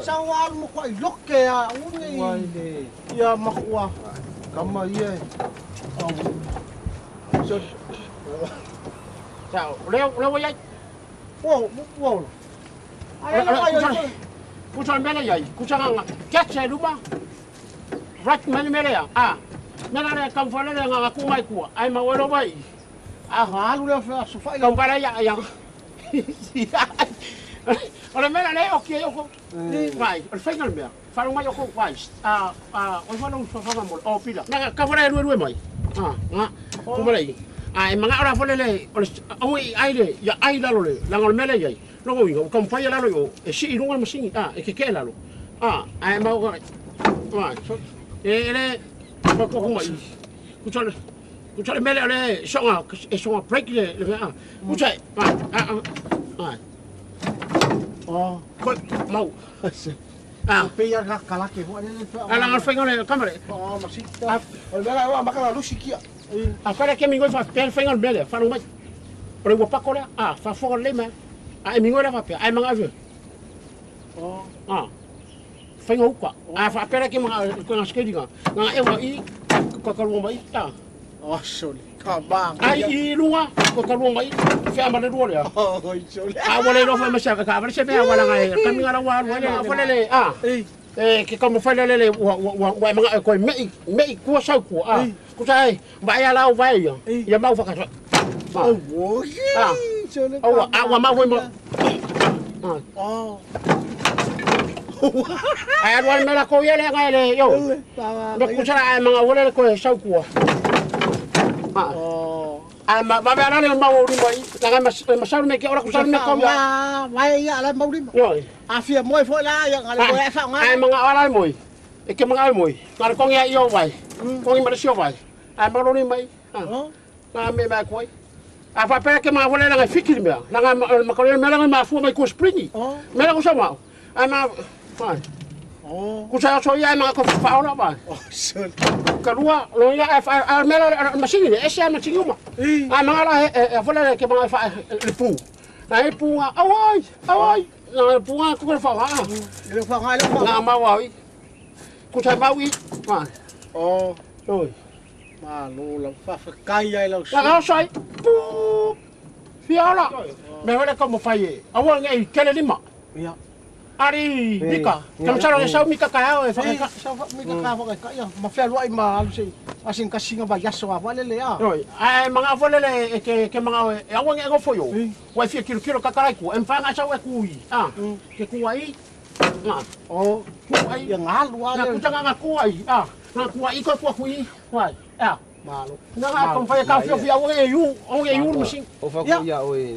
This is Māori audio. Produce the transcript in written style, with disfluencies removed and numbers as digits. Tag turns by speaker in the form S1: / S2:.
S1: Sao ăn một quậy lốc kè uống đi. Ya mặc qua. Cầm mà ye. Sơn.
S2: Chào, leo vậy.
S1: Wow.
S2: Kuchan mele yai, kuchan ang catch lupa. Right mele ya. Mele kam fala le nga ku mai ku. Ai ma walo bai.
S1: Halu le fa sufa.
S2: Kam fala ya yang. Ora mele le okay yo. Vai, el final me. Fala mai yo vai. O fala un fa mo. O pila. Nga ka fala lu mai. Ku mai. Ai mga ora fala le. Ai le, ya ai la lo le. La ngol mele yai. Logo ingo kam fai la lo e si irunga masingi ke la lo ai mau ga ele ko mai kuchale mele le songa break le kuchai ko mau
S1: pe ya kala ke ho
S2: ala ngal fai ngale kamera
S1: masita olera wa makala lu sikia
S2: afara ke mingo fa pel fai ngal mele fa no mai ore wo pakola fa fo le ma ai mingo la fa pe ai manga ve fai ngau kwa fa pera ke mga ko ngskedi nga e wa i ko ka lu mai ta
S1: sorry ka bang
S2: ai i lunga ko ka lu mai fa ma le dole
S1: sorry
S2: wala no fa ma sa ka ba se be wala nga ka mi ngala wa wala le ke como fa le wa mga ko me ko sa ko ko sai ba ya la va ya mau fa ka wa ma voi mo ai wan mela ko yele ngale yo de kusara ai mga wala ko sa ko ai ma ba ba le mau ri mai la ma sa me ke ora kusara me ko
S1: ya vai ya la mau ri
S2: yo
S1: fia moi foi la ya ngale ko fa nga
S2: ai mga ala moi e ke mga moi ngar ko ya yo vai ko ngi ma sio vai ai ma ri mai na me ba ko fa pe ke ma wala la fikir me la ma ko me la ma fu mai ko springi me la ko sa ma ai ma kusa so ya ma ko fa ora ba kalua lo ya fa me la machine e sa machine ma ai ma la wala ke ma fa le pu na e pu awai na pu ko fa
S1: le fa nga le
S2: na ma wa wi kusa ma wi oi
S1: ma lo la fa kai ai lo
S2: la sai pu fiala me wala como fai awal ngai kele lima
S1: ya
S2: ari mika kam saro sa mika ka e fa
S1: sa mika ka ya ma fa lo ai ma lu sei asin kasinga ba ya so wala le ya
S2: oi ai mga vole le ke mga awal ngai go foyo wa fi kilo ka kai ku em fa nga sa wa ku ke ku ai ku ai
S1: yang halu
S2: na ku tanga ku ai na ku ai ko ku ai wai
S1: malo
S2: na ka kom fa ka fi awal ngai yu mesin
S3: o fa ku ya oi